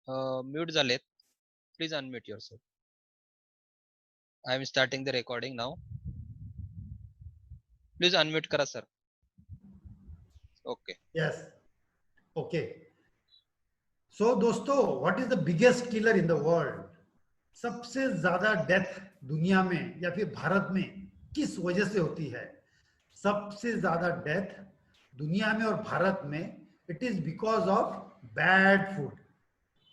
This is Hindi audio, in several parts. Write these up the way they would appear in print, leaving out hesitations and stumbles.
म्यूट झालेत. Please unmute yourself. I am starting the recording now. Please unmute करा सर. ओके. यस. ओके. सो दोस्तों, what is the biggest killer in the world? सबसे ज्यादा डेथ दुनिया में या फिर भारत में किस वजह से होती है? सबसे ज्यादा डेथ दुनिया में और भारत में it is because of bad food.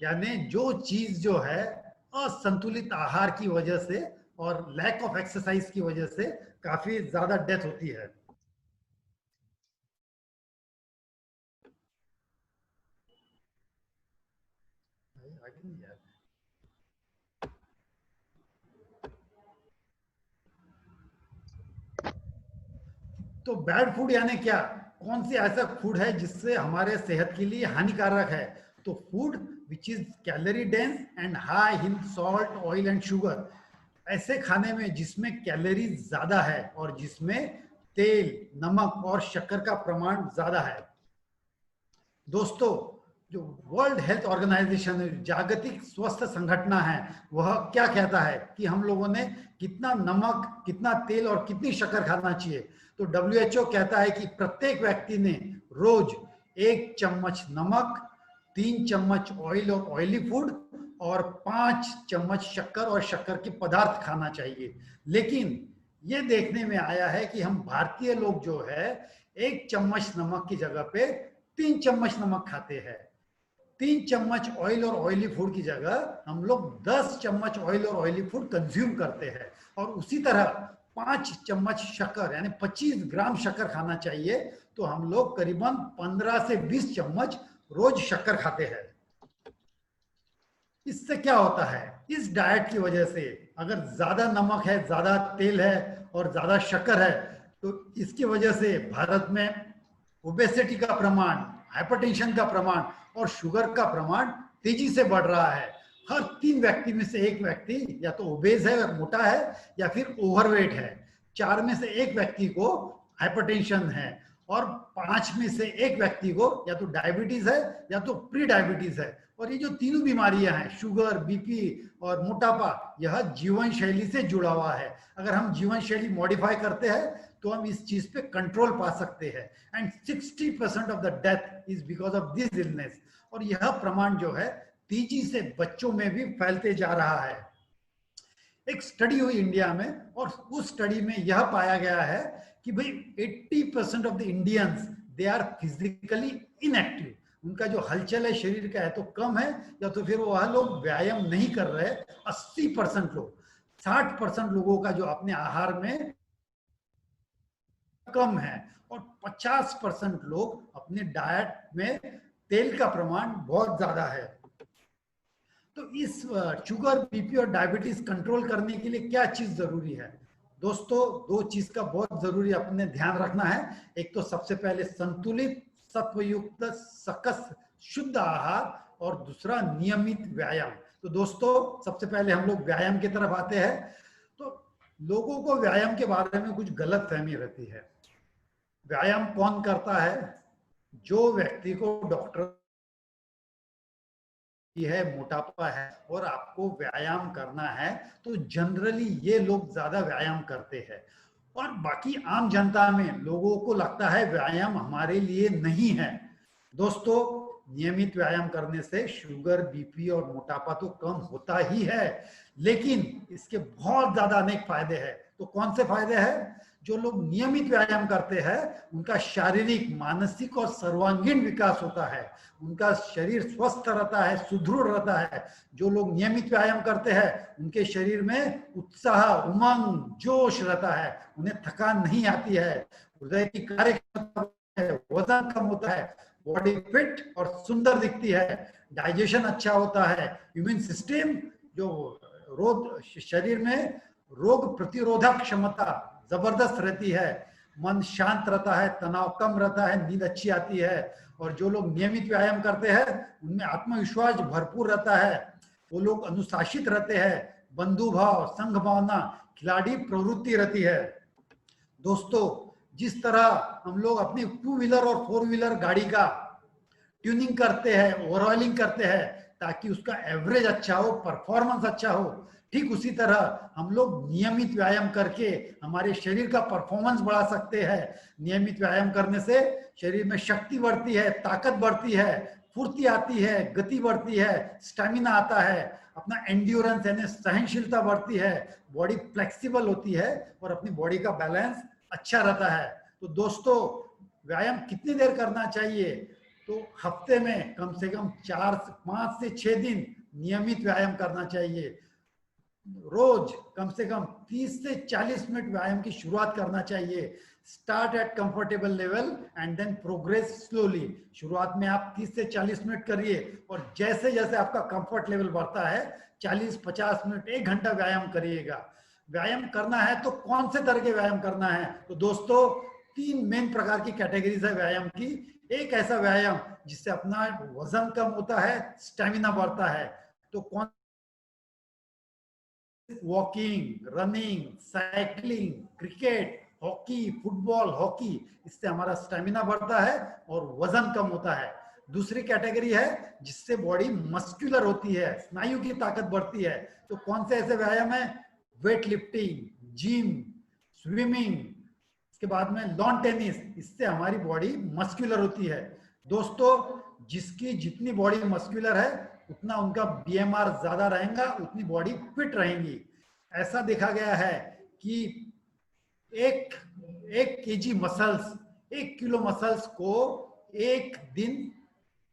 यानी जो चीज जो है असंतुलित आहार की वजह से और लैक ऑफ एक्सरसाइज की वजह से काफी ज्यादा डेथ होती है. तो बैड फूड यानी क्या? कौन सी ऐसा फूड है जिससे हमारे सेहत के लिए हानिकारक है? तो food which is calorie dense and high in salt, oil and sugar. ऐसे खाने में जिसमें कैलोरी ज्यादा है और जिसमें तेल, नमक और शक्कर का प्रमाण ज्यादा है. दोस्तों, जो वर्ल्ड हेल्थ ऑर्गेनाइजेशन है, जागतिक स्वास्थ्य संगठन है, वह क्या कहता है कि हम लोगों ने कितना नमक, कितना तेल और कितनी शक्कर खाना चाहिए? तो WHO कहता है कि प्रत्येक व्यक्ति ने रोज 1 चम्मच नमक, 3 चम्मच ऑयल और ऑयली फूड और 5 चम्मच शक्कर और शक्कर के पदार्थ खाना चाहिए. लेकिन ये देखने में आया है कि हम भारतीय लोग जो है 1 चम्मच नमक की जगह पे 3 चम्मच नमक खाते हैं. 3 चम्मच ऑयल और ऑयली फूड की जगह हम लोग 10 चम्मच ऑयल और ऑयली फूड कंज्यूम करते हैं. और उसी तरह 5 चम्मच शक्कर यानी 25 ग्राम शक्कर खाना चाहिए. तो हम लोग करीबन 15 से 20 चम्मच रोज शक्कर खाते हैं. इससे क्या होता है? इस डाइट की वजह से अगर ज्यादा नमक है, ज्यादा तेल है और ज्यादा शक्कर है, तो इसकी वजह से भारत में ओबेसिटी का प्रमाण, हाइपरटेंशन का प्रमाण और शुगर का प्रमाण तेजी से बढ़ रहा है. हर 3 व्यक्ति में से 1 व्यक्ति या तो ओबेज है, मोटा है, या फिर ओवरवेट है. 4 में से 1 व्यक्ति को हाइपरटेंशन है और 5 में से 1 व्यक्ति को या तो डायबिटीज है या तो प्री डायबिटीज है. और ये जो तीनों बीमारियां हैं, शुगर, बीपी और मोटापा, यह जीवन शैली से जुड़ा हुआ है. अगर हम जीवन शैली मॉडिफाई करते हैं तो हम इस चीज पे कंट्रोल पा सकते हैं. And 60% of the death is because of this illness. और यह प्रमाण जो है तेजी से बच्चों में भी फैलते जा रहा है. एक स्टडी हुई इंडिया में और उस स्टडी में यह पाया गया है कि भाई 80% of the Indians they are physically inactive. उनका जो हलचल है शरीर का है तो कम है, या तो फिर वह लोग व्यायाम नहीं कर रहे. 80% लोग, 60% लोगों का जो अपने आहार में कम है और 50% लोग अपने डाइट में तेल का प्रमाण बहुत ज्यादा है. तो इस शुगर, बीपी और डायबिटीज कंट्रोल करने के लिए क्या चीज जरूरी है? दोस्तों, 2 चीज का बहुत जरूरी अपने ध्यान रखना है. एक तो सबसे पहले संतुलित, सत्वयुक्त, सकस, शुद्ध आहार और दूसरा नियमित व्यायाम. तो दोस्तों, सबसे पहले हम लोग व्यायाम की तरफ आते हैं. तो लोगों को व्यायाम के बारे में कुछ गलत फहमी रहती है. व्यायाम कौन करता है? जो व्यक्ति को डॉक्टर है, मोटापा है और आपको व्यायाम करना है, तो जनरली ये लोग ज्यादा व्यायाम करते हैं. और बाकी आम जनता में लोगों को लगता है व्यायाम हमारे लिए नहीं है. दोस्तों, नियमित व्यायाम करने से शुगर, बीपी और मोटापा तो कम होता ही है, लेकिन इसके बहुत ज्यादा अनेक फायदे हैं. तो कौन से फायदे हैं? जो लोग नियमित व्यायाम करते हैं उनका शारीरिक, मानसिक और सर्वांगीण विकास होता है. उनका शरीर स्वस्थ रहता है, सुदृढ़ रहता है. जो लोग नियमित व्यायाम करते हैं उनके शरीर में उत्साह, उमंग, जोश रहता है. उन्हें थकान नहीं आती है. हृदय की कार्यक्षमता, वजन कम होता है, बॉडी फिट और सुंदर दिखती है, डाइजेशन अच्छा होता है, इम्यून सिस्टम, जो शरीर में रोग प्रतिरोधक क्षमता जबरदस्त रहती है, मन शांत रहता है, तनाव कम रहता है, नींद अच्छी आती है. और जो लोग नियमित व्यायाम करते हैं उनमें आत्मविश्वास भरपूर रहता है. वो लोग अनुशासित रहते हैं, बंधु भाव, संघ भावना, खिलाड़ी प्रवृत्ति रहती है. दोस्तों, जिस तरह हम लोग अपनी 2 व्हीलर और 4 व्हीलर गाड़ी का ट्यूनिंग करते हैं, ओवरऑयलिंग करते हैं, ताकि उसका एवरेज अच्छा हो, परफॉर्मेंस अच्छा हो। ठीक उसी तरह हम लोग नियमित व्यायाम करके हमारे शरीर का परफॉर्मेंस बढ़ा सकते हैं। नियमित व्यायाम करने से शरीर में शक्ति बढ़ती है, ताकत बढ़ती है, फुर्ती आती है, गति बढ़ती है, स्टैमिना आता है, अपना एंड्योरेंस यानी सहनशीलता बढ़ती है, बॉडी फ्लेक्सिबल होती है और अपनी बॉडी का बैलेंस अच्छा रहता है। तो दोस्तों, व्यायाम कितनी देर करना चाहिए? तो हफ्ते में कम से कम 5 से 6 दिन नियमित व्यायाम करना चाहिए। रोज कम से कम 30 से 40 मिनट व्यायाम की शुरुआत करना चाहिए। Start at comfortable level and then progress slowly. शुरुआत में आप 30 से 40 मिनट करिए और जैसे जैसे आपका कंफर्ट लेवल बढ़ता है 40-50 मिनट, 1 घंटा व्यायाम करिएगा। व्यायाम करना है तो कौन से तरह के व्यायाम करना है? तो दोस्तों, 3 मेन प्रकार की कैटेगरीज है व्यायाम की। एक ऐसा व्यायाम जिससे अपना वजन कम होता है, स्टेमिना बढ़ता है। तो कौन? Walking, running, cycling, cricket, hockey, football, hockey, इससे हमारा स्टेमिना बढ़ता है और वजन कम होता है। दूसरी कैटेगरी है जिससे बॉडी मस्कुलर होती है, स्नायु की ताकत बढ़ती है। तो कौन से ऐसे व्यायाम है? वेट लिफ्टिंग, जिम, स्विमिंग, इसके बाद में लॉन टेनिस, इससे हमारी बॉडी मस्कुलर होती है। दोस्तों, जिसकी जितनी बॉडी मस्कुलर है उतना उनका बीएमआर ज्यादा रहेगा, उतनी बॉडी फिट रहेंगी। ऐसा देखा गया है कि एक केजी मसल्स, 1 किलो मसल्स को एक दिन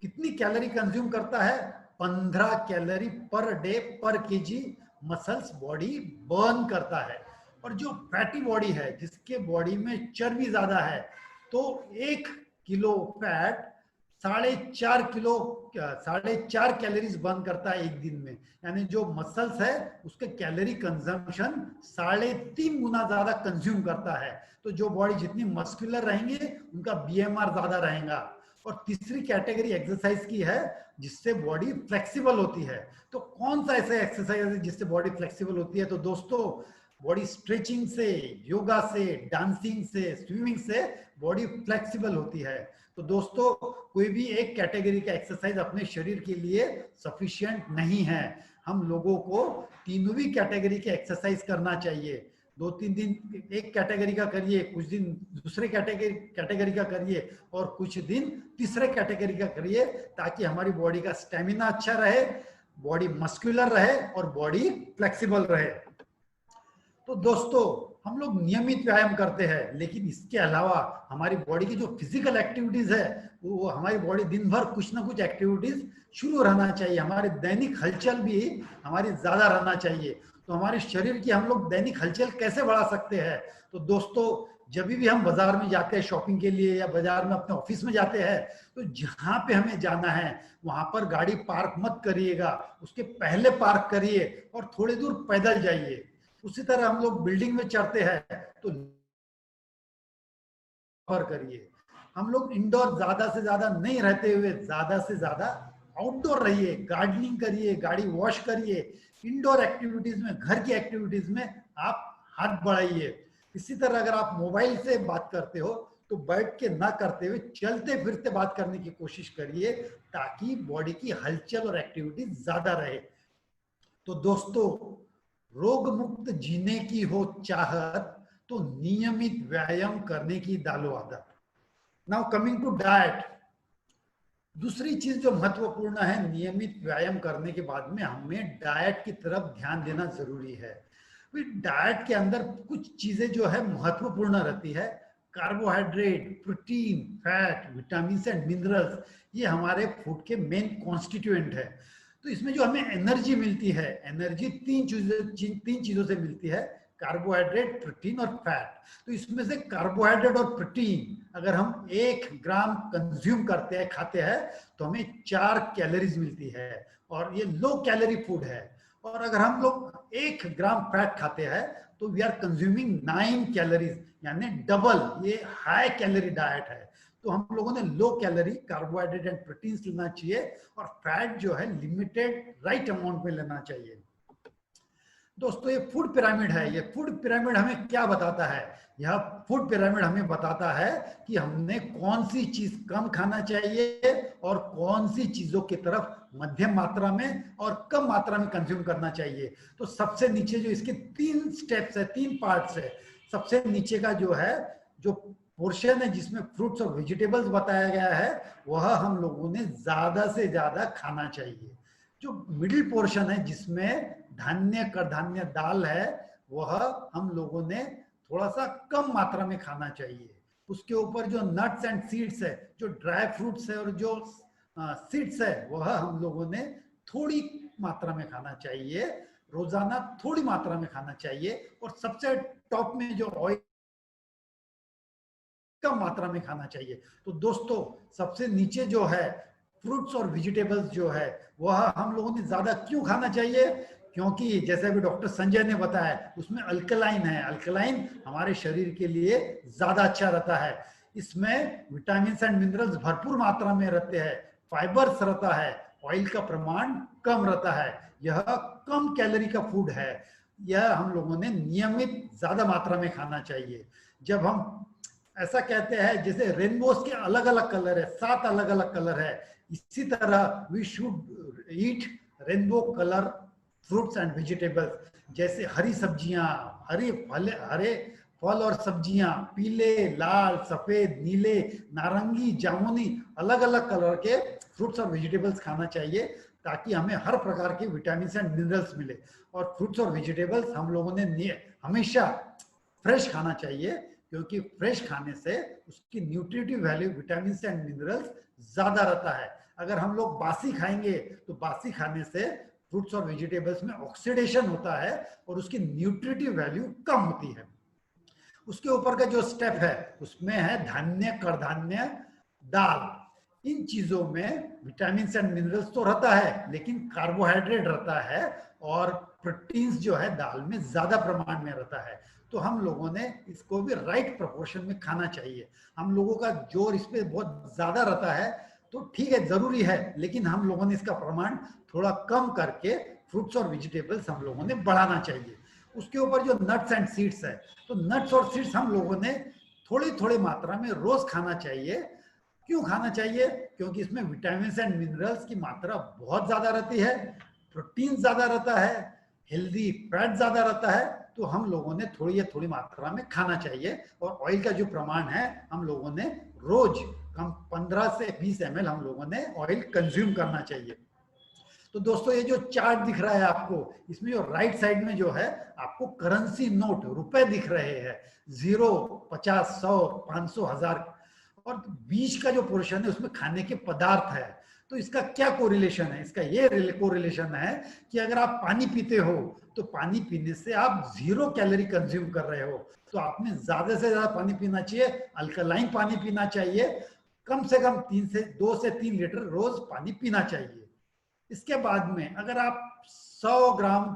कितनी कैलोरी कंज्यूम करता है? 15 कैलोरी पर डे पर केजी मसल्स बॉडी बर्न करता है। और जो फैटी बॉडी है, जिसके बॉडी में चर्बी ज्यादा है, तो 1 किलो फैट 4.5 कैलोरीज बर्न करता है एक दिन में। यानी जो मसल्स है उसके कैलोरी कंजम्पशन 3.5 गुना ज्यादा कंज्यूम करता है। तो जो बॉडी जितनी मस्कुलर रहेंगे उनका बीएमआर ज्यादा रहेगा। और तीसरी कैटेगरी एक्सरसाइज की है जिससे बॉडी फ्लेक्सिबल होती है। तो कौन सा ऐसा एक्सरसाइज है जिससे बॉडी फ्लेक्सिबल होती है? तो दोस्तों, बॉडी स्ट्रेचिंग से, योगा से, डांसिंग से, स्विमिंग से बॉडी फ्लेक्सिबल होती है। तो दोस्तों, कोई भी एक कैटेगरी का एक्सरसाइज अपने शरीर के लिए सफिशिएंट नहीं है। हम लोगों को तीनों भी कैटेगरी के एक्सरसाइज करना चाहिए। 2-3 दिन एक कैटेगरी का करिए, कुछ दिन दूसरे कैटेगरी का करिए और कुछ दिन तीसरे कैटेगरी का करिए, ताकि हमारी बॉडी का स्टेमिना अच्छा रहे, बॉडी मस्कुलर रहे और बॉडी फ्लेक्सिबल रहे। तो दोस्तों, हम लोग नियमित व्यायाम करते हैं, लेकिन इसके अलावा हमारी बॉडी की जो फिजिकल एक्टिविटीज है, वो हमारी बॉडी दिन भर कुछ ना कुछ एक्टिविटीज शुरू रहना चाहिए। हमारे दैनिक हलचल भी हमारी ज्यादा रहना चाहिए। तो हमारे शरीर की हम लोग दैनिक हलचल कैसे बढ़ा सकते हैं? तो दोस्तों, जब भी हम बाजार में जाते हैं शॉपिंग के लिए या बाजार में अपने ऑफिस में जाते हैं, तो जहां पे हमें जाना है वहां पर गाड़ी पार्क मत करिएगा, उसके पहले पार्क करिए और थोड़ी दूर पैदल जाइए। उसी तरह हम लोग बिल्डिंग में चढ़ते हैं तो करिए। हम लोग इंडोर ज्यादा से ज्यादा नहीं रहते हुए ज्यादा से ज्यादा आउटडोर रहिए, गार्डनिंग करिए, गाड़ी वॉश करिए। इंडोर एक्टिविटीज में, घर की एक्टिविटीज में आप हाथ बढ़ाइए। इसी तरह अगर आप मोबाइल से बात करते हो तो बैठ के ना करते हुए चलते फिरते बात करने की कोशिश करिए, ताकि बॉडी की हलचल और एक्टिविटी ज्यादा रहे। तो दोस्तों, रोग मुक्त जीने की हो चाहत तो नियमित व्यायाम करने की डालो आदत। नाउ कमिंग टू डाइट, दूसरी चीज जो महत्वपूर्ण है, नियमित व्यायाम करने के बाद में हमें डाइट की तरफ ध्यान देना जरूरी है। डाइट के अंदर कुछ चीजें जो है महत्वपूर्ण रहती है। Carbohydrate, protein, fat, vitamin and minerals, ये हमारे फूड के मेन कॉन्स्टिट्यूएंट है। तो इसमें जो हमें एनर्जी मिलती है, एनर्जी तीन चीजों से मिलती है, कार्बोहाइड्रेट, प्रोटीन और फैट। तो इसमें से कार्बोहाइड्रेट और प्रोटीन अगर हम 1 ग्राम कंज्यूम करते हैं, खाते हैं, तो हमें 4 कैलोरीज मिलती है और ये लो कैलोरी फूड है। और अगर हम लोग 1 ग्राम फैट खाते हैं तो वी आर कंज्यूमिंग 9 कैलोरीज, यानी डबल। ये हाई कैलोरी डाइट है। तो हम लोगों ने low calorie carbohydrate and protein लेना चाहिए और फैट जो है लिमिटेड राइट अमाउंट में लेना चाहिए। दोस्तों ये फूड पिरामिड है। ये फूड पिरामिड हमें क्या बताता है? यह फूड पिरामिड हमें बताता है कि हमने कौन सी चीज कम खाना चाहिए और कौन सी चीजों की तरफ मध्यम मात्रा में और कम मात्रा में कंज्यूम करना चाहिए। तो सबसे नीचे जो इसके 3 स्टेप्स है, 3 पार्ट्स है। सबसे नीचे का जो है, जो पोर्शन है जिसमें फ्रूट्स और वेजिटेबल्स बताया गया है, वह हम लोगों ने ज्यादा से ज्यादा खाना चाहिए। जो मिडिल पोर्शन है जिसमें धान्य, कडधान्य, दाल है, वह हम लोगों ने थोड़ा सा कम मात्रा में खाना चाहिए। उसके ऊपर जो नट्स एंड सीड्स है, जो ड्राई फ्रूट्स है और जो सीड्स है, वह हम लोगों ने थोड़ी मात्रा में खाना चाहिए, रोजाना थोड़ी मात्रा में खाना चाहिए। और सबसे टॉप में जो ऑयल, कम मात्रा में खाना चाहिए। तो दोस्तों सबसे नीचे जो है फ्रूट्स और वेजिटेबल्स जो है, वह हम लोगों ने ज्यादा क्यों खाना चाहिए? क्योंकि जैसे अभी डॉक्टर संजय ने बताया, उसमें अल्कलाइन है। अल्कलाइन हमारे शरीर के लिए ज्यादा अच्छा रहता है। इसमें विटामिन एंड मिनरल्स भरपूर मात्रा में रहते हैं, फाइबर्स रहता है, ऑयल का प्रमाण कम रहता है। यह कम कैलोरी का फूड है। यह हम लोगों ने नियमित ज्यादा मात्रा में खाना चाहिए। जब हम ऐसा कहते हैं जैसे रेनबोस के अलग अलग कलर है, 7 अलग अलग कलर है, इसी तरह we should eat rainbow colour fruits and vegetables. जैसे हरी सब्जियां, हरे फल और सब्जियां, पीले, लाल, सफेद, नीले, नारंगी, जामुनी, अलग अलग कलर के फ्रूट्स और वेजिटेबल्स खाना चाहिए, ताकि हमें हर प्रकार के विटामिन एंड मिनरल्स मिले। और फ्रूट्स और वेजिटेबल्स हम लोगों ने हमेशा फ्रेश खाना चाहिए, क्योंकि फ्रेश खाने से उसकी nutritive value, vitamin and minerals ज्यादा रहता है। अगर हम लोग बासी खाएंगे तो बासी खाने से फ्रूट्स और वेजिटेबल्स में ऑक्सीडेशन होता है और उसकी न्यूट्रिटिव वैल्यू कम होती है। उसके ऊपर का जो स्टेप है उसमें है धान्य, कडधान्य, दाल। इन चीजों में विटामिन एंड मिनरल्स तो रहता है, लेकिन कार्बोहाइड्रेट रहता है और प्रोटीन्स जो है दाल में ज्यादा प्रमाण में रहता है। तो हम लोगों ने इसको भी राइट प्रोपोर्शन में खाना चाहिए। हम लोगों का जोर इस पर बहुत ज्यादा रहता है, तो ठीक है, जरूरी है, लेकिन हम लोगों ने इसका प्रमाण थोड़ा कम करके फ्रूट्स और वेजिटेबल्स हम लोगों ने बढ़ाना चाहिए। उसके ऊपर जो नट्स एंड सीड्स है, तो नट्स और सीड्स हम लोगों ने थोड़ी थोड़ी मात्रा में रोज खाना चाहिए। क्यों खाना चाहिए? क्योंकि इसमें विटामिन एंड मिनरल्स की मात्रा बहुत ज्यादा रहती है, प्रोटीन ज्यादा रहता है, हेल्दी फैट ज्यादा रहता है। तो हम लोगों ने थोड़ी मात्रा में खाना चाहिए। और ऑयल का जो प्रमाण है, हम लोगों ने रोज कम 15 से 20 ml हम लोगों ने ऑयल कंज्यूम करना चाहिए। तो दोस्तों ये जो चार्ट दिख रहा है आपको, इसमें जो राइट साइड में जो है आपको करेंसी नोट, रुपए दिख रहे हैं, 0, 50, 100, 500, 1000, और बीच का जो पोर्शन है उसमें खाने के पदार्थ है। तो इसका क्या कोरिलेशन है? इसका ये कोरिलेशन है कि अगर आप पानी पीते हो तो पानी पीने से आप 0 कैलोरी कंज्यूम कर रहे हो, तो आपने ज्यादा से ज्यादा पानी पीना चाहिए, अल्कलाइन पानी पीना चाहिए, कम से कम 2 से 3 लीटर रोज पानी पीना चाहिए। इसके बाद में अगर आप 100 ग्राम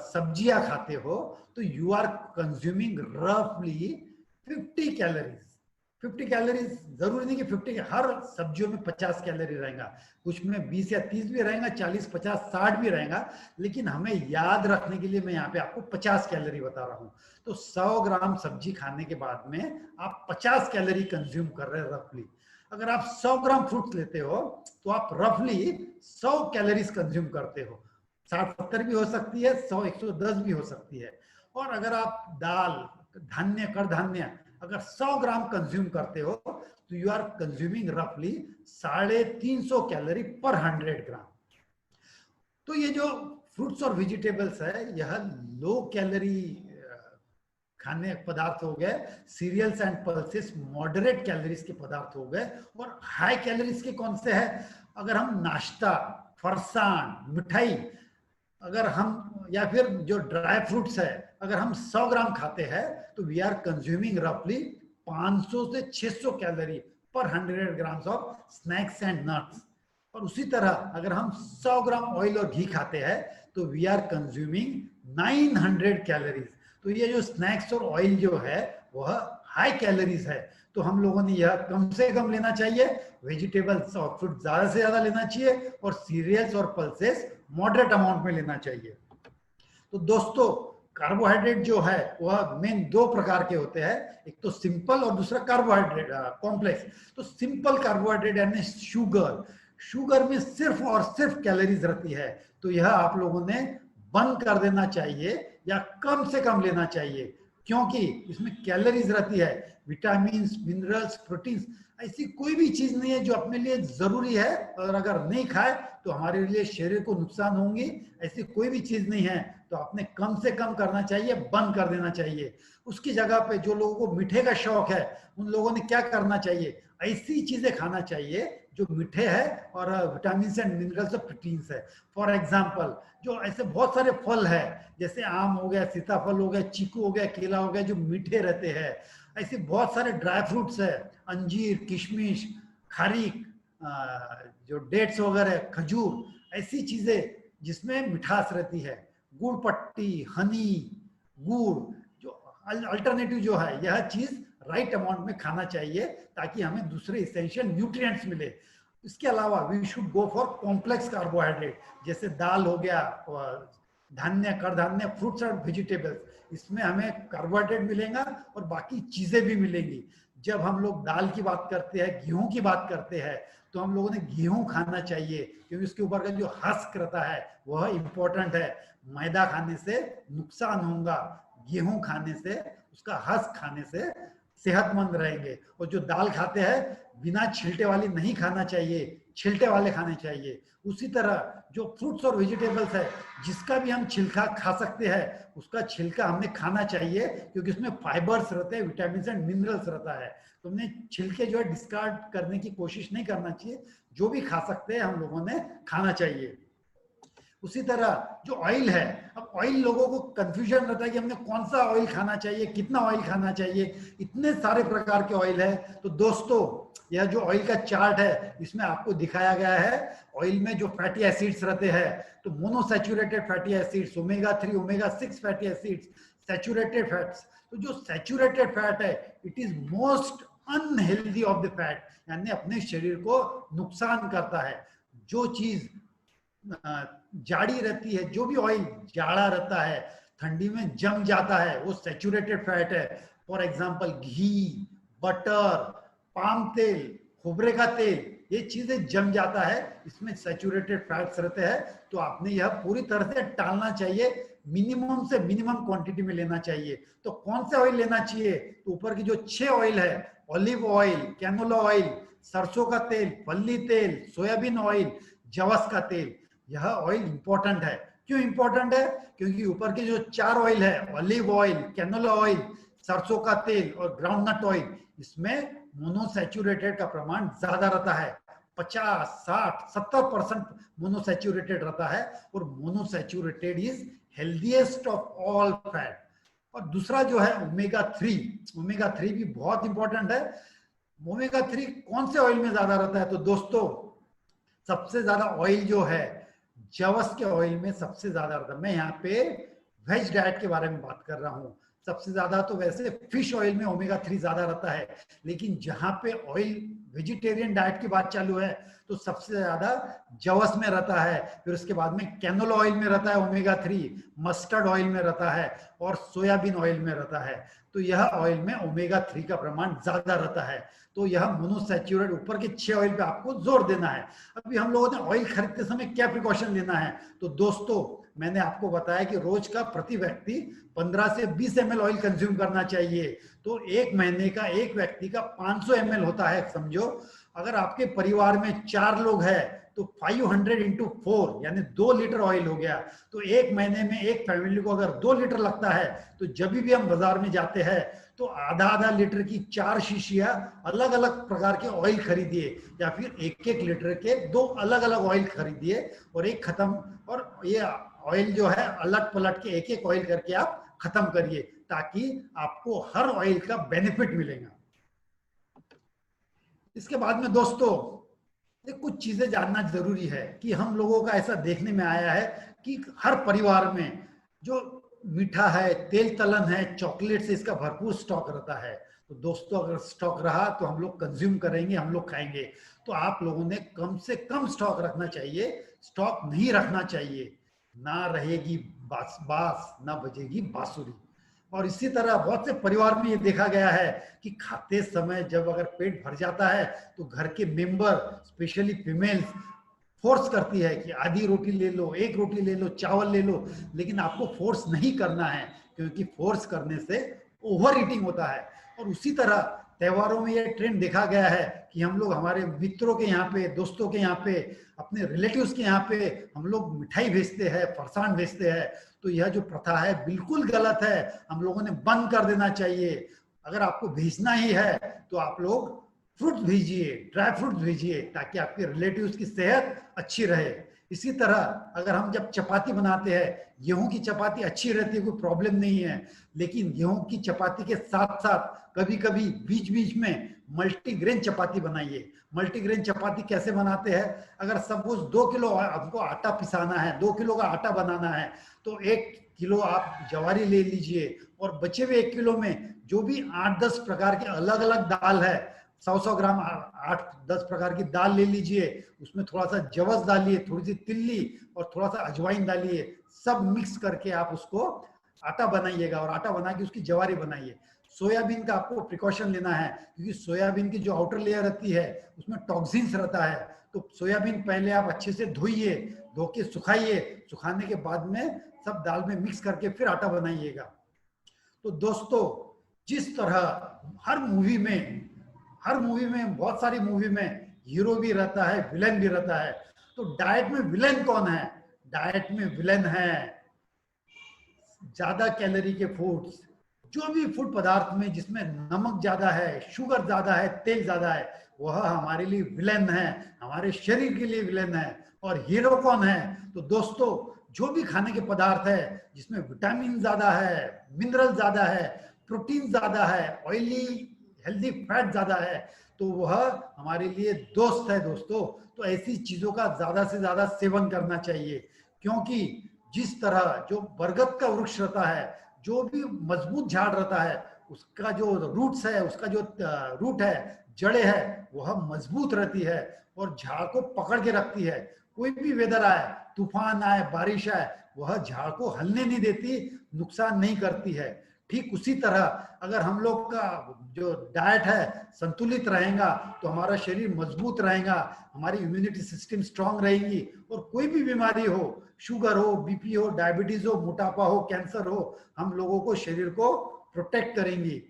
सब्जियां खाते हो तो यू आर कंज्यूमिंग रफली 50 कैलोरीज। 50 कैलोरीज जरूरी नहीं कि 50, हर सब्जियों में 50 कैलोरी रहेगा, कुछ में 20 या 30 भी रहेगा, 40, 50, 60 भी रहेगा, लेकिन हमें याद रखने के लिए मैं यहाँ पे आपको 50 कैलोरी बता रहा हूँ। तो 100 ग्राम सब्जी खाने के बाद में आप 50 कैलोरी कंज्यूम कर रहे हैं रफली। अगर आप 100 ग्राम फ्रूट लेते हो तो आप रफली 100 कैलोरीज कंज्यूम करते हो। 60-70 भी हो सकती है, 100-110 भी हो सकती है। और अगर आप दाल, धान्य, कडधान्य अगर 100 ग्राम कंज्यूम करते हो तो यू आर कंज्यूमिंग रफली 350 कैलोरी पर 100 ग्राम। तो ये जो फ्रूट्स और वेजिटेबल्स है, यह लो कैलोरी खाने पदार्थ हो गए। Cereals and pulses moderate calories के पदार्थ हो गए। और हाई कैलोरीज के कौन से हैं? अगर हम नाश्ता, फरसान, मिठाई, अगर हम, या फिर जो ड्राई फ्रूट्स है, अगर हम 100 ग्राम खाते हैं तो वी आर कंज्यूमिंग रफली 500 से 600 कैलोरी पर 100 grams of snacks and nuts. और उसी तरह अगर हम 100 ग्राम ऑयल और घी खाते हैं तो वी आर कंज्यूमिंग 900 कैलोरीज। तो ये जो स्नैक्स और ऑयल जो है वह हाई कैलोरीज है। तो हम लोगों ने यह कम से कम लेना चाहिए, वेजिटेबल्स और फ्रूट ज्यादा से ज्यादा लेना चाहिए, और सीरियल्स और पल्सेस मॉडरेट अमाउंट में लेना चाहिए। तो दोस्तों कार्बोहाइड्रेट जो है वह मेन दो प्रकार के होते हैं, एक तो सिंपल और दूसरा कार्बोहाइड्रेट कॉम्प्लेक्स। तो सिंपल कार्बोहाइड्रेट यानी शुगर, शुगर में सिर्फ और सिर्फ कैलोरीज रहती है, तो यह आप लोगों ने बंद कर देना चाहिए या कम से कम लेना चाहिए, क्योंकि इसमें कैलोरीज रहती है। विटामिन, मिनरल्स, प्रोटीन्स, ऐसी कोई भी चीज नहीं है जो अपने लिए जरूरी है और अगर नहीं खाए तो हमारे लिए शरीर को नुकसान होंगी, ऐसी कोई भी चीज नहीं है। तो आपने कम से कम करना चाहिए, बंद कर देना चाहिए। उसकी जगह पे जो लोगों को मीठे का शौक है उन लोगों ने क्या करना चाहिए, ऐसी चीजें खाना चाहिए जो मीठे है और विटामिन एंड मिनरल्स और प्रोटीन्स है। फॉर एग्जाम्पल जो ऐसे बहुत सारे फल है, जैसे आम हो गया, सीताफल हो गया, चीकू हो गया, केला हो गया, जो मीठे रहते हैं। ऐसे बहुत सारे ड्राई फ्रूट्स है, अंजीर, किशमिश, खारीक, जो डेट्स वगैरह, खजूर, ऐसी चीजें जिसमें मिठास रहती है। गुड़ पट्टी, हनी, गुड़, जो अल्टरनेटिव जो है, यह चीज राइट अमाउंट में खाना चाहिए ताकि हमें दूसरे इसेंशियल न्यूट्रिएंट्स मिले। इसके अलावा we should go for complex carbohydrate, जैसे दाल हो गया, धान्य, कडधान्य, फ्रूट्स और वेजिटेबल्स, इसमें हमें कार्बोहाइड्रेट मिलेगा और बाकी चीजें भी मिलेंगी। जब हम लोग दाल की बात करते हैं, गेहूं की बात करते हैं, तो हम लोगों ने गेहूं खाना चाहिए, क्योंकि उसके ऊपर का जो हस्क रहता है वह इंपॉर्टेंट है। मैदा खाने से नुकसान होगा, गेहूं खाने से, उसका हस्क खाने से सेहतमंद रहेंगे। और जो दाल खाते हैं बिना छिलटे वाली नहीं खाना चाहिए, छिलटे वाले खाने चाहिए। उसी तरह जो फ्रूट्स और वेजिटेबल्स है, जिसका भी हम छिलका खा सकते हैं, उसका छिलका हमने खाना चाहिए, क्योंकि उसमें फाइबर्स रहते हैं, विटामिन एंड मिनरल्स रहता है। तो हमने छिलके जो है डिस्कार्ड करने की कोशिश नहीं करना चाहिए, जो भी खा सकते हैं हम लोगों ने खाना चाहिए। उसी तरह जो ऑयल है, अब ऑयल लोगों को कंफ्यूजन रहता है कि हमने कौन सा ऑयल खाना चाहिए, कितना ऑयल खाना चाहिए, इतने सारे प्रकार के ऑयल है। तो दोस्तों यह जो ऑयल का चार्ट है, इसमें आपको दिखाया गया है ऑयल में जो फैटी एसिड्स रहते हैं। तो monounsaturated fatty acids, omega 3, omega 6 fatty acids, saturated fats. तो जो सैचुरेटेड फैट है, it is most unhealthy of the fat, यानी अपने शरीर को नुकसान करता है। जो चीज जाड़ी रहती है, जो भी ऑयल जाड़ा रहता है, ठंडी में जम जाता है, वो सैचुरेटेड फैट है। For example ghee, butter, palm तेल, खोबरे का तेल, ये चीजें जम जाता है, इसमें सैचुरेटेड फैट्स रहते हैं। तो आपने यह पूरी तरह से टालना चाहिए, मिनिमम से मिनिमम क्वांटिटी में लेना चाहिए। तो कौन से ऑयल लेना चाहिए, तो ऊपर की जो 6 ऑयल है, ऑलिव ऑयल, कैनोला ऑयल, सरसों का तेल, फल्ली तेल, सोयाबीन ऑयल, जवस का तेल, यह ऑयल इंपॉर्टेंट है। क्यों इंपॉर्टेंट है, क्योंकि ऊपर के जो 4 ऑयल है, ऑलिव ऑयल, कैनोला ऑयल, सरसों का तेल और ग्राउंडनट ऑयल, इसमें मोनोसैचुरेटेड का प्रमाण ज्यादा रहता है। 50, 60, 70% मोनोसैचुरेटेड रहता है, और monounsaturated is healthiest of all fat. और दूसरा जो है ओमेगा 3, ओमेगा 3 भी बहुत इंपॉर्टेंट है। ओमेगा 3 कौन से ऑयल में ज्यादा रहता है, तो दोस्तों सबसे ज्यादा ऑयल जो है जवस के ऑयल में सबसे ज्यादा रहता है। मैं यहाँ पे वेज डाइट के बारे में बात कर रहा हूँ। सबसे ज्यादा तो वैसे फिश ऑयल में ओमेगा 3 ज्यादा रहता है, लेकिन जहां पे ऑयल वेजिटेरियन डाइट की बात चालू है तो सबसे ज्यादा जवस में रहता है। फिर उसके बाद में कैनोला ऑयल में रहता है ओमेगा 3, मस्टर्ड ऑयल में रहता है और सोयाबीन ऑयल में रहता है। तो यह ऑयल में ओमेगा 3 का प्रमाण ज्यादा रहता है। तो यह मोनोसैचुरेट, ऊपर के 6 ऑयल पे आपको जोर देना है। अभी हम लोगों ने ऑयल खरीदते समय क्या प्रिकॉशन लेना है, तो दोस्तों मैंने आपको बताया कि रोज का प्रति व्यक्ति 15 से 20 ml ऑयल कंज्यूम करना चाहिए। तो एक महीने का एक व्यक्ति का 500 ml होता है। समझो अगर आपके परिवार में 4 लोग हैं तो 500 into 4 यानी 2 लीटर ऑयल हो गया। तो एक महीने में एक फैमिली को अगर 2 लीटर लगता है, तो जब भी हम बाजार में जाते हैं तो आधा आधा लीटर की 4 शीशियां अलग अलग प्रकार के ऑयल खरीदिए, या फिर एक एक लीटर के 2 अलग अलग ऑयल खरीदिए और एक खत्म, और ये ऑयल जो है अलट पलट के एक एक ऑयल करके आप खत्म करिए, ताकि आपको हर ऑयल का बेनिफिट मिलेगा। इसके बाद में दोस्तों कुछ चीजें जानना जरूरी है कि हम लोगों का ऐसा देखने में आया है कि हर परिवार में जो मीठा है, तेल तलन है, चॉकलेट से इसका भरपूर स्टॉक रहता है। तो दोस्तों अगर स्टॉक रहा तो हम लोग कंज्यूम करेंगे, हम लोग खाएंगे। तो आप लोगों ने कम से कम स्टॉक रखना चाहिए, स्टॉक नहीं रखना चाहिए। ना रहेगी बास बास, ना बजेगी बांसुरी। और इसी तरह बहुत से परिवार में ये देखा गया है कि खाते समय जब अगर पेट भर जाता है तो घर के मेंबर, स्पेशली फीमेल्स, फोर्स करती है कि आधी रोटी ले लो, एक रोटी ले लो, चावल ले लो, लेकिन आपको फोर्स नहीं करना है, क्योंकि फोर्स करने से ओवर ईटिंग होता है। और उसी तरह त्योहारों में ये ट्रेंड देखा गया है कि हम लोग हमारे मित्रों के यहाँ पे, दोस्तों के यहाँ पे, अपने रिलेटिव्स के यहाँ पे हम लोग मिठाई भेजते हैं, फरसान भेजते हैं। तो यह जो प्रथा है बिल्कुल गलत है, हम लोगों ने बंद कर देना चाहिए। अगर आपको भेजना ही है तो आप लोग फ्रूट भेजिए, ड्राई फ्रूट भेजिए, ताकि आपके रिलेटिव्स की सेहत अच्छी रहे। इसी तरह अगर हम जब चपाती बनाते हैं, गेहूं की चपाती अच्छी रहती है, कोई प्रॉब्लम नहीं है, लेकिन गेहूं की चपाती के साथ साथ कभी कभी बीच बीच में मल्टीग्रेन चपाती बनाइए। मल्टीग्रेन चपाती कैसे बनाते हैं? अगर सपोज 2 किलो आपको आटा पिसाना है, 2 किलो का आटा बनाना है, तो 1 किलो आप ज्वारी ले लीजिए, और बचे हुए 1 किलो में जो भी 8-10 प्रकार के अलग अलग दाल है, 100-100 ग्राम 8-10 प्रकार की दाल ले लीजिए, उसमें थोड़ा सा जवस डालिए, थोड़ी सी तिल्ली और थोड़ा सा अजवाइन डालिए, सब मिक्स करके आप उसको आटा बनाइएगा, और आटा बना के उसकी ज्वारी बनाइए। सोयाबीन का आपको प्रिकॉशन लेना है, क्योंकि सोयाबीन की जो आउटर लेयर रहती है उसमें टॉक्सिन्स रहता है। तो सोयाबीन पहले आप अच्छे से धोइए, धो के सुखाइए, सुखाने के बाद में सब दाल में मिक्स करके फिर आटा बनाइएगा। तो दोस्तों, जिस तरह हर मूवी में बहुत सारी मूवी में हीरो भी रहता है, विलेन भी रहता है, तो डाइट में विलेन कौन है? डाइट में विलेन है ज्यादा कैलोरी के फूड्स। जो भी फूड पदार्थ में जिसमें नमक ज्यादा है, शुगर ज्यादा है, तेल ज्यादा है, वह हमारे लिए विलेन है, हमारे शरीर के लिए विलेन है। और हीरो कौन है? तो दोस्तों, जो भी खाने के पदार्थ है जिसमें विटामिन ज्यादा है, मिनरल ज्यादा है, प्रोटीन ज्यादा है, ऑयली हेल्दी फैट ज्यादा है, तो वह हमारे लिए दोस्त है दोस्तों। तो ऐसी चीजों का ज्यादा से ज्यादा सेवन करना चाहिए, क्योंकि जिस तरह जो बरगद का वृक्ष रहता है, जो भी मजबूत झाड़ रहता है, उसका जो रूट्स है, उसका जो रूट है, जड़े है, वह मजबूत रहती है और झाड़ को पकड़ के रखती है। कोई भी वेदर आए, तूफान आए, बारिश आए, वह झाड़ को हलने नहीं देती, नुकसान नहीं करती है। ठीक उसी तरह अगर हम लोग का जो डाइट है संतुलित रहेगा तो हमारा शरीर मजबूत रहेगा, हमारी इम्यूनिटी सिस्टम स्ट्रांग रहेगी, और कोई भी बीमारी हो, शुगर हो, बीपी हो, डायबिटीज हो, मोटापा हो, कैंसर हो, हम लोगों को शरीर को प्रोटेक्ट करेंगी।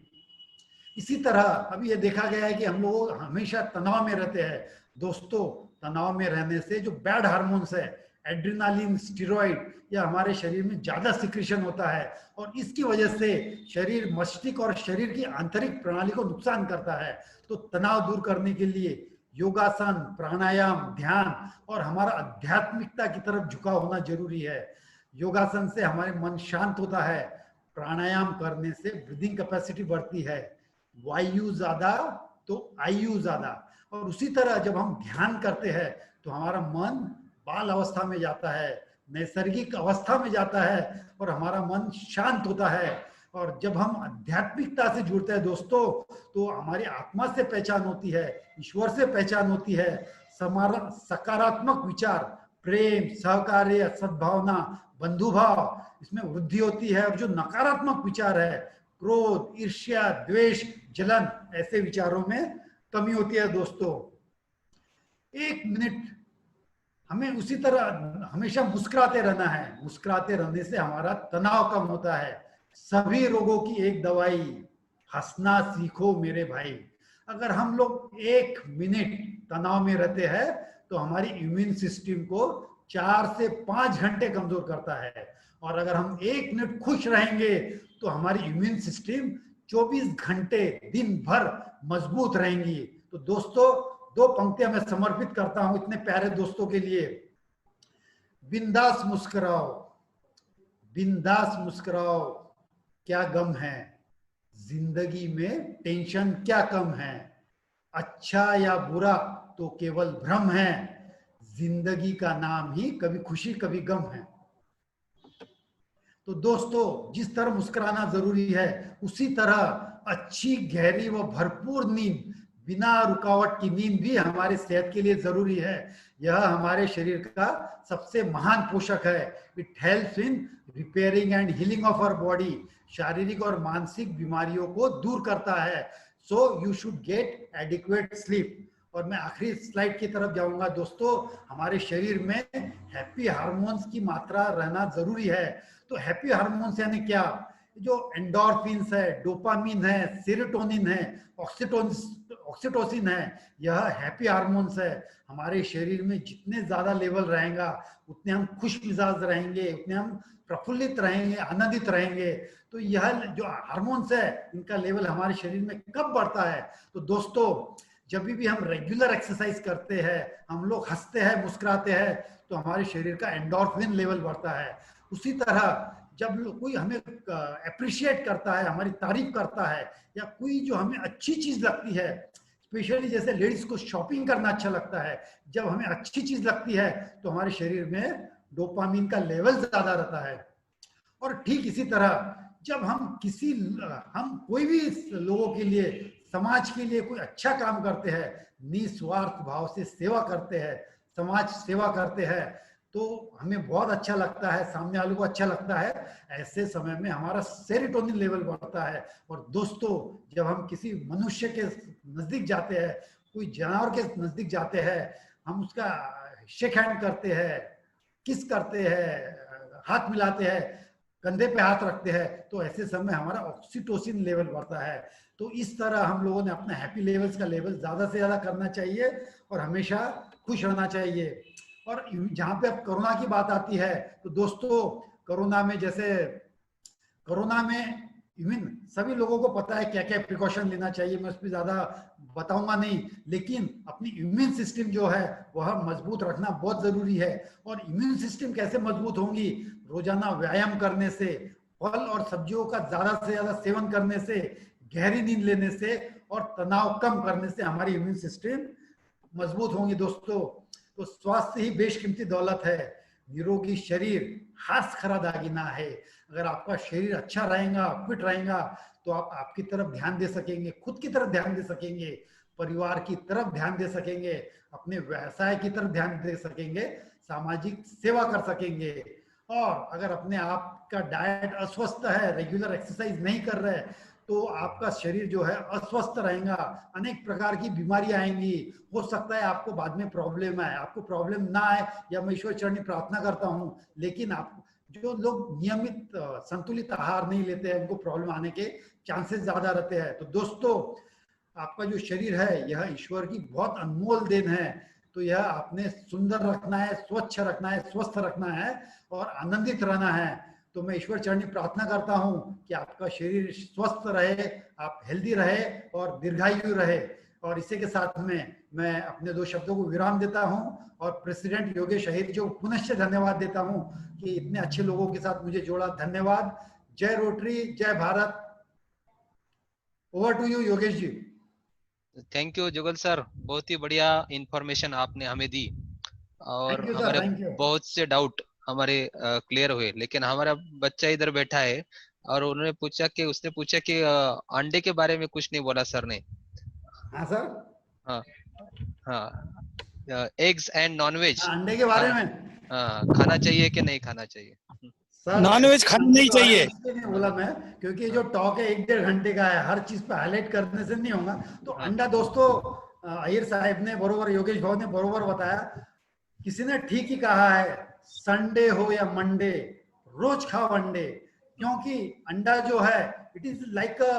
इसी तरह अभी ये देखा गया है कि हम लोग हमेशा तनाव में रहते हैं दोस्तों। तनाव में रहने से जो बैड हार्मोन्स है, एड्रेनालिन, स्टेरॉइड, यह हमारे शरीर में ज्यादा सिक्रीशन होता है, और इसकी वजह से शरीर, मस्तिष्क और शरीर की आंतरिक प्रणाली को नुकसान करता है। तो तनाव दूर करने के लिए योगासन, प्राणायाम, ध्यान और हमारा आध्यात्मिकता की तरफ झुकाव होना जरूरी है। योगासन से हमारे मन शांत होता है, प्राणायाम करने से ब्रीदिंग कैपेसिटी बढ़ती है, वायु ज्यादा तो आयु ज्यादा। और उसी तरह जब हम ध्यान करते हैं तो हमारा मन बाल अवस्था में जाता है, नैसर्गिक अवस्था में जाता है, और हमारा मन शांत होता है। और जब हम आध्यात्मिकता से जुड़ते हैं दोस्तों, तो हमारी आत्मा से पहचान होती है, ईश्वर से पहचान होती है। सकारात्मक विचार, प्रेम, सहकार्य, सद्भावना, बंधुभाव, इसमें वृद्धि होती है। और जो नकारात्मक विचार है, क्रोध, ईर्ष्या, द्वेष, जलन, ऐसे विचारों में कमी होती है दोस्तों। 1 मिनट हमें उसी तरह हमेशा मुस्कुराते रहना है। मुस्कुराते रहने से हमारा तनाव कम होता है। सभी रोगों की एक दवाई, हंसना सीखो मेरे भाई। अगर हम लोग 1 मिनट तनाव में रहते हैं तो हमारी इम्यून सिस्टम को 4 से 5 घंटे कमजोर करता है, और अगर हम 1 मिनट खुश रहेंगे तो हमारी इम्यून सिस्टम 24 घंटे दिन भर मजबूत रहेंगी। तो दोस्तों, 2 पंक्तियां मैं समर्पित करता हूं इतने प्यारे दोस्तों के लिए। बिंदास मुस्कुराओ, बिंदास मुस्कुराओ, क्या गम है, जिंदगी में टेंशन क्या कम है, अच्छा या बुरा तो केवल भ्रम है, जिंदगी का नाम ही कभी खुशी कभी गम है। तो दोस्तों, जिस तरह मुस्कुराना जरूरी है, उसी तरह अच्छी, गहरी व भरपूर नींद बिना रुकावट की नींद भी हमारे सेहत के लिए जरूरी है। यह हमारे शरीर का सबसे महान पोषक है। It helps in repairing and healing of our body. शारीरिक और मानसिक बीमारियों को दूर करता है। So you should get adequate sleep. और मैं आखिरी स्लाइड की तरफ जाऊंगा दोस्तों। हमारे शरीर में हैप्पी हार्मोन्स की मात्रा रहना जरूरी है। तो हैप्पी हार्मोन्स यानी क्या? जो एंडोर्फिन्स है, डोपामिन है, सेरोटोनिन है, ऑक्सीटोसिन है, यह हैप्पी हार्मोन्स है। हमारे शरीर में जितने ज्यादा लेवल रहेगा उतने हम खुश मिजाज रहेंगे, उतने हम प्रफुल्लित रहेंगे, आनंदित रहेंगे। तो यह जो हार्मोन्स है इनका लेवल हमारे शरीर में कब बढ़ता है? तो दोस्तों जब भी हम रेगुलर एक्सरसाइज करते हैं, हम लोग हंसते हैं, मुस्कुराते हैं, तो हमारे शरीर का एंडोर्फिन लेवल बढ़ता है। उसी तरह जब कोई हमें अप्रिशिएट करता है, हमारी तारीफ करता है, या कोई जो हमें अच्छी चीज लगती है, स्पेशली जैसे लेडीज को शॉपिंग करना अच्छा लगता है, जब हमें अच्छी चीज लगती है तो हमारे शरीर में डोपामिन का लेवल ज्यादा रहता है। और ठीक इसी तरह जब हम कोई भी लोगों के लिए, समाज के लिए कोई अच्छा काम करते हैं, निस्वार्थ भाव से सेवा करते हैं, समाज सेवा करते हैं, तो हमें बहुत अच्छा लगता है, सामने वालों को अच्छा लगता है। ऐसे समय में हमारा सेरोटोनिन लेवल बढ़ता है। और दोस्तों जब हम किसी मनुष्य के नजदीक जाते हैं, कोई जानवर के नजदीक जाते हैं, हम उसका शेक हैंड करते हैं, किस करते हैं, हाथ मिलाते हैं, कंधे पे हाथ रखते हैं, तो ऐसे समय हमारा ऑक्सीटोसिन लेवल बढ़ता है। तो इस तरह हम लोगों ने अपना हैप्पी लेवल्स का लेवल ज्यादा से ज्यादा करना चाहिए और हमेशा खुश रहना चाहिए। और जहां पे अब कोरोना की बात आती है, तो दोस्तों कोरोना में इवन सभी लोगों को पता है क्या क्या प्रिकॉशन लेना चाहिए, मैं उस पर ज्यादा बताऊंगा नहीं, लेकिन अपनी इम्यून सिस्टम जो है वह मजबूत रखना बहुत जरूरी है। और इम्यून सिस्टम कैसे मजबूत होंगी? रोजाना व्यायाम करने से, फल और सब्जियों का ज्यादा से ज्यादा सेवन करने से, गहरी नींद लेने से और तनाव कम करने से हमारी इम्यून सिस्टम मजबूत होंगी दोस्तों। तो स्वास्थ्य ही बेशकीमती दौलत है। निरोगी शरीर हाथ खरा दागिना है। अगर आपका शरीर अच्छा रहेगा, फिट रहेगा, तो आप आपकी तरफ ध्यान दे सकेंगे, खुद की तरफ ध्यान दे सकेंगे, परिवार की तरफ ध्यान दे सकेंगे, अपने व्यवसाय की तरफ ध्यान दे सकेंगे, सामाजिक सेवा कर सकेंगे। और अगर अपने आप का डाइट अस्वस्थ है, रेगुलर एक्सरसाइज नहीं कर रहे, तो आपका शरीर जो है अस्वस्थ रहेगा, अनेक प्रकार की बीमारियां आएंगी। हो सकता है आपको बाद में प्रॉब्लम आए, आपको प्रॉब्लम ना आए या मैं ईश्वर चरणी प्रार्थना करता हूं, लेकिन आप जो लोग नियमित संतुलित आहार नहीं लेते हैं उनको प्रॉब्लम आने के चांसेस ज्यादा रहते हैं। तो दोस्तों आपका जो शरीर है यह ईश्वर की बहुत अनमोल देन है। तो यह आपने सुंदर रखना है, स्वच्छ रखना है, स्वस्थ रखना है और आनंदित रहना है। तो मैं ईश्वर चरणी प्रार्थना करता हूं कि आपका शरीर स्वस्थ रहे, आप हेल्दी रहे और दीर्घायु रहे। और इसी के साथ में मैं अपने दो शब्दों को विराम देता हूं और प्रेसिडेंट योगेश अहिर को पुनश्च धन्यवाद देता हूं कि इतने अच्छे लोगों के साथ मुझे जोड़ा। धन्यवाद। जय रोटरी, जय Bharat. Over to you Yogesh ji. Thank you Jugal sir, बहुत ही बढ़िया इंफॉर्मेशन आपने हमें दी और थैंक यू सर, हमारे थैंक यू। बहुत से डाउट हमारे क्लियर हुए। लेकिन हमारा बच्चा इधर बैठा है और उसने पूछा कि अंडे के बारे में कुछ नहीं बोला सर ने। हाँ सर। हाँ हाँ, एग्स एंड नॉनवेज हाँ, अंडे के बारे में खाना चाहिए कि नहीं खाना चाहिए? सर नॉनवेज खाना नहीं तो चाहिए। इसलिए नहीं बोला मैं, क्योंकि जो टॉक है 1-1.5 घंटे का है, हर चीज पे हाईलाइट करने से नहीं होगा। तो हाँ। अंडा दोस्तों अय्यर साहब ने बरोबर, योगेश भाव ने बरोबर बताया। किसी ने ठीक ही कहा है, संडे हो या मंडे रोज खाओ अंडे, क्योंकि अंडा जो है it is like a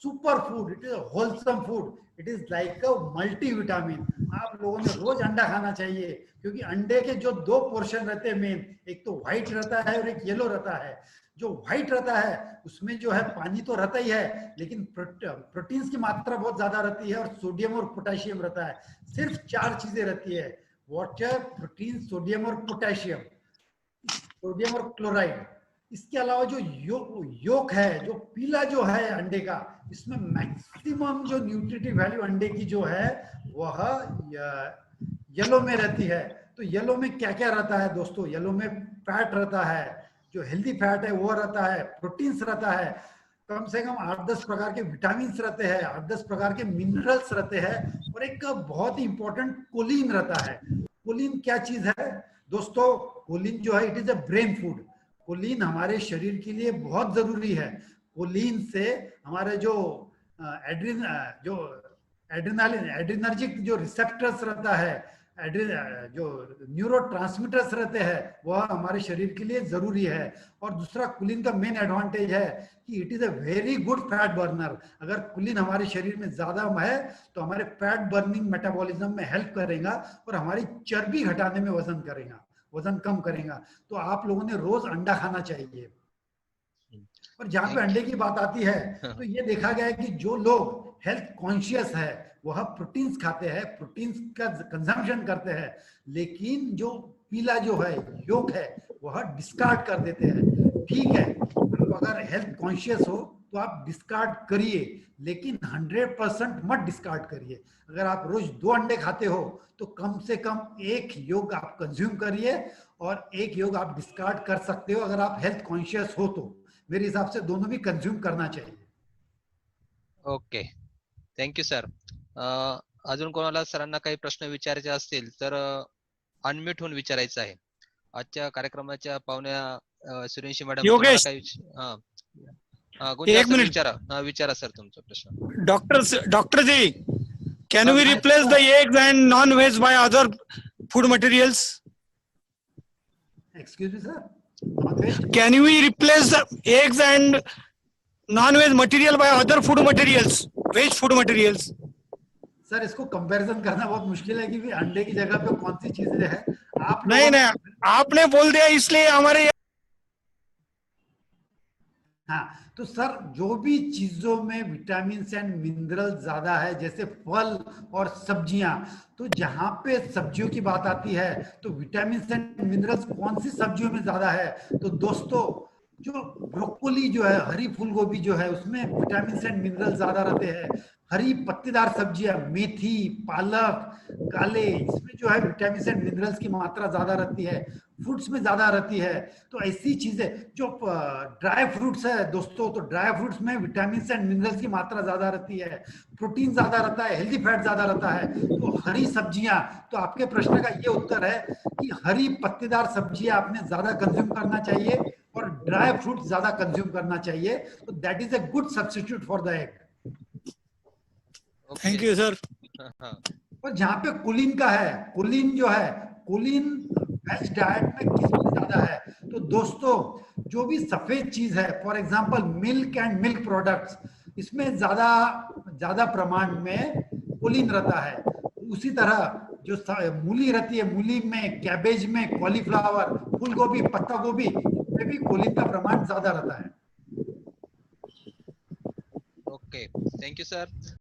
super food, it is a wholesome food, it is like a multi vitamin. आप लोगों ने रोज अंडा खाना चाहिए, क्योंकि अंडे के जो 2 पोर्शन रहते हैं मेन, एक तो व्हाइट रहता है और एक येलो रहता है। जो व्हाइट रहता है उसमें जो है पानी तो रहता ही है, लेकिन प्रोटीन्स की मात्रा बहुत ज्यादा रहती है और सोडियम और पोटेशियम रहता है। सिर्फ 4 चीजें रहती है, वाटर, प्रोटीन, सोडियम और पोटेशियम, सोडियम और क्लोराइड। इसके अलावा जो योक है, जो पीला जो है अंडे का, इसमें मैक्सिमम जो न्यूट्रिटिव वैल्यू अंडे की जो है वह येलो में रहती है। तो येलो में क्या क्या रहता है दोस्तों? येलो में फैट रहता है, जो हेल्दी फैट है वो रहता है, प्रोटीन्स रहता है, कम से कम 8-10 प्रकार के विटामिन रहते हैं, 8-10 प्रकार के मिनरल्स रहते हैं, और एक बहुत ही इंपॉर्टेंट कोलिन रहता है। कोलिन क्या चीज है दोस्तों? कोलिन जो है, it is a brain food. Choline हमारे शरीर के लिए बहुत जरूरी है। कोलिन से हमारे जो एड्रिन जो एड्रेनालिन एड्रिनर्जिक जो रिसेप्टर्स रहता है, जो न्यूरो ट्रांसमीटर्स रहते हैं, वह हमारे शरीर के लिए जरूरी है। और दूसरा, कुलिन का मेन एडवांटेज है कि it is a very good fat burner. अगर कुलिन हमारे शरीर में ज्यादा है तो हमारे फैट बर्निंग मेटाबॉलिज्म में हेल्प करेगा और हमारी चर्बी घटाने में वजन कम करेगा। तो आप लोगों ने रोज अंडा खाना चाहिए। और जहां पे थैंक अंडे की बात आती है, तो ये देखा गया है कि जो लोग हेल्थ कॉन्शियस है वह प्रोटीन्स खाते हैं, प्रोटीन्स का कंजम्पशन करते हैं, लेकिन जो पीला जो है, योग है, वह डिस्कार्ड कर देते हैं। ठीक है, आप अगर हेल्थ कॉन्शियस हो तो आप डिस्कार्ड करिए, लेकिन 100% मत डिस्कार्ड करिए। अगर आप रोज 2 अंडे खाते हो तो कम से कम एक योग आप कंज्यूम करिए, और एक योग आप डिस्कार्ड कर सकते हो अगर आप हेल्थ कॉन्शियस हो तो। मेरे हिसाब से दोनों भी कंज्यूम करना चाहिए। Okay, thank you sir. अजून कोणाला सरांना काही प्रश्न विचारायचे असतील तर अनम्यूट होऊन विचारायचं आहे. आजच्या कार्यक्रमाच्या पाहुण्या सूर्यवंशी मॅडम, तुम्हाला योगेश, काही गुंजा एक सर मिनिट. विचारा. विचारा सर तुमचा प्रश्न. डॉक्टर जी, can we हाँ replace the eggs and non-veg by other food materials? Excuse me sir, non veg? Can we replace the eggs and non-veg material by other food materials, veg food materials? Sir, इसको कंपैरिजन करना बहुत मुश्किल है कि अंडे की जगह पे कौन सी चीजें हैं। आप नहीं लोगों ने, नहीं, आपने बोल दिया इसलिए हमारे हाँ, तो सर जो भी चीजों में विटामिन एंड मिनरल ज्यादा है, जैसे फल और सब्जियां, तो जहां पे सब्जियों की बात आती है तो विटामिन एंड मिनरल्स कौन सी सब्जियों में ज्यादा है? तो दोस्तों, जो ब्रोकोली जो है, हरी फूल गोभी जो है, उसमें विटामिन एंड मिनरल ज्यादा रहते हैं। हरी पत्तेदार सब्जियां, मेथी, पालक, काले, इसमें जो है विटामिन एंड मिनरल्स की मात्रा ज्यादा रहती है। फ्रूट्स में ज्यादा रहती है। तो ऐसी चीजें, जो ड्राई फ्रूट्स है दोस्तों, तो ड्राई फ्रूट्स में विटामिन एंड मिनरल्स की मात्रा ज्यादा रहती है, प्रोटीन ज्यादा रहता है, हेल्दी फैट ज्यादा रहता है। तो हरी सब्जियां, तो आपके प्रश्न का ये उत्तर है कि हरी पत्तेदार सब्जियां आपने ज्यादा कंज्यूम करना चाहिए और ड्राई फ्रूट ज्यादा कंज्यूम करना चाहिए। तो that is a good substitute for the egg. Okay. Thank you sir. और जहां पे कुलीन का है, कुलीन जो है, कुलीन वेज डाइट में किस में ज्यादा है? तो दोस्तों, जो भी सफेद चीज है, for example milk and milk products, इसमें ज्यादा ज्यादा प्रमाण में कुलीन रहता है। उसी तरह जो मूली रहती है, मूली में, कैबेज में, कॉलीफ्लावर, फूल गोभी, पत्ता गोभी, इसमें भी कुलीन का प्रमाण ज्यादा रहता है। Okay, thank you sir.